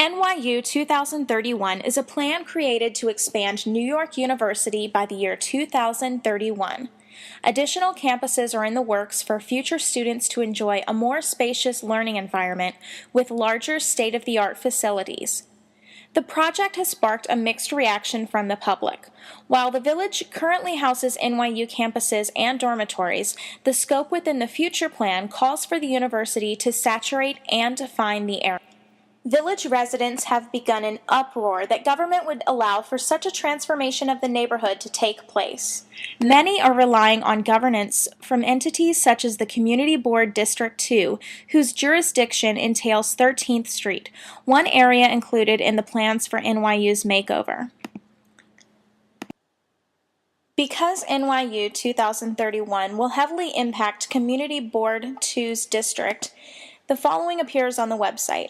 NYU 2031 is a plan created to expand New York University by the year 2031. Additional campuses are in the works for future students to enjoy a more spacious learning environment with larger state-of-the-art facilities. The project has sparked a mixed reaction from the public. While the Village currently houses NYU campuses and dormitories, the scope within the future plan calls for the university to saturate and define the area. Village residents have begun an uproar that government would allow for such a transformation of the neighborhood to take place. Many are relying on governance from entities such as the Community Board District 2, whose jurisdiction entails 13th Street, one area included in the plans for NYU's makeover. Because NYU 2031 will heavily impact Community Board 2's district, the following appears on the website.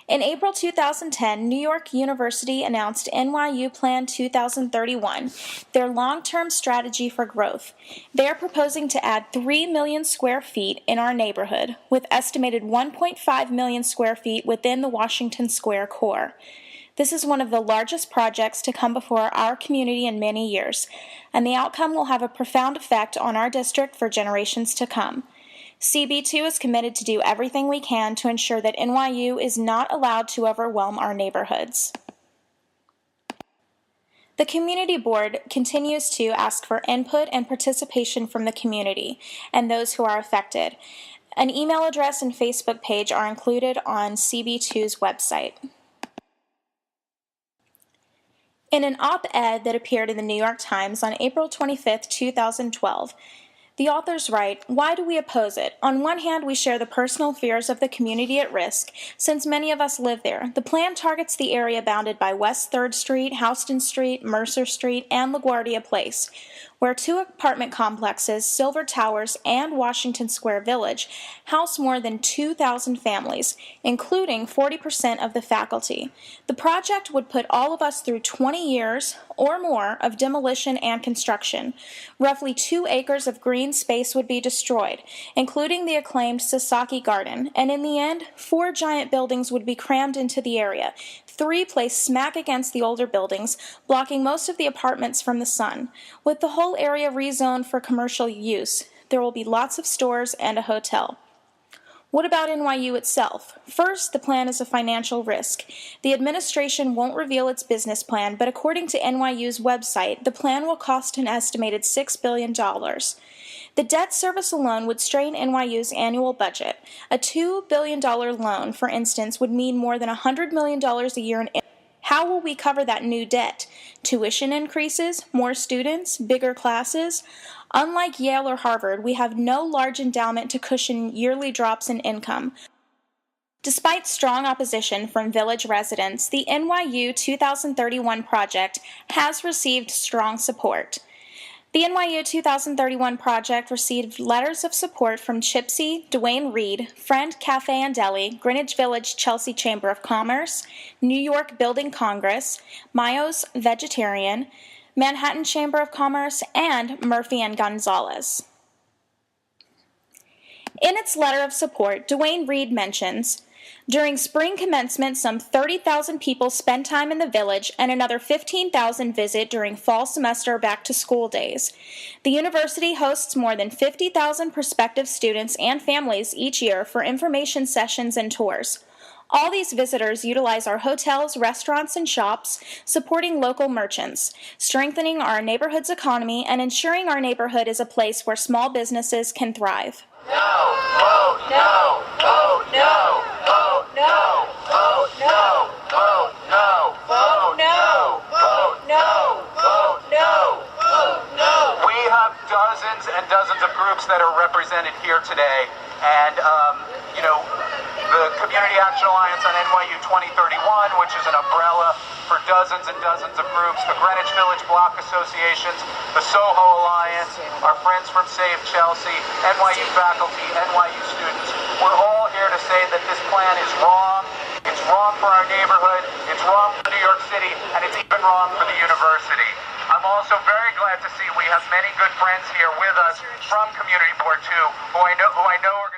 In April 2010, New York University announced NYU Plan 2031, their long-term strategy for growth. They are proposing to add 3 million square feet in our neighborhood, with estimated 1.5 million square feet within the Washington Square core. This is one of the largest projects to come before our community in many years, and the outcome will have a profound effect on our district for generations to come. CB2 is committed to do everything we can to ensure that NYU is not allowed to overwhelm our neighborhoods. The Community Board continues to ask for input and participation from the community and those who are affected. An email address and Facebook page are included on CB2's website. In an op-ed that appeared in the New York Times on April 25, 2012, the authors write, "Why do we oppose it? On one hand, we share the personal fears of the community at risk, since many of us live there. The plan targets the area bounded by West 3rd Street, Houston Street, Mercer Street, and LaGuardia Place, where two apartment complexes, Silver Towers and Washington Square Village, house more than 2,000 families, including 40% of the faculty. The project would put all of us through 20 years or more of demolition and construction. Roughly 2 acres of green space would be destroyed, including the acclaimed Sasaki Garden, and in the end, 4 giant buildings would be crammed into the area, 3 placed smack against the older buildings, blocking most of the apartments from the sun. With the whole area rezoned for commercial use, there will be lots of stores and a hotel." What about NYU itself? First, the plan is a financial risk. The administration won't reveal its business plan, but according to NYU's website, the plan will cost an estimated $6 billion. The debt service alone would strain NYU's annual budget. A $2 billion loan, for instance, would mean more than $100 million a year in interest. How will we cover that new debt? Tuition increases? More students? Bigger classes? Unlike Yale or Harvard, we have no large endowment to cushion yearly drops in income. Despite strong opposition from Village residents, the NYU 2031 project has received strong support. The NYU 2031 project received letters of support from Chipsy, Duane Reade, Friend Cafe and Deli, Greenwich Village Chelsea Chamber of Commerce, New York Building Congress, Mayo's Vegetarian, Manhattan Chamber of Commerce, and Murphy and Gonzalez. In its letter of support, Duane Reade mentions, "During spring commencement, some 30,000 people spend time in the Village and another 15,000 visit during fall semester back-to-school days. The university hosts more than 50,000 prospective students and families each year for information sessions and tours. All these visitors utilize our hotels, restaurants, and shops, supporting local merchants, strengthening our neighborhood's economy, and ensuring our neighborhood is a place where small businesses can thrive." No! Vote no! Vote no! Vote no! Vote no! Vote no! Vote no! Vote no! Vote no! Vote no! We have dozens and dozens of groups that are represented here today, and the Community Action Alliance on NYU 2031, which is an umbrella for dozens and dozens of groups, the Greenwich Village Block Associations, the Soho Alliance, our friends from Save Chelsea, NYU faculty, NYU students. We're all here to say that this plan is wrong. It's wrong for our neighborhood, it's wrong for New York City, and it's even wrong for the university. I'm also very glad to see we have many good friends here with us from Community Board 2 who I know are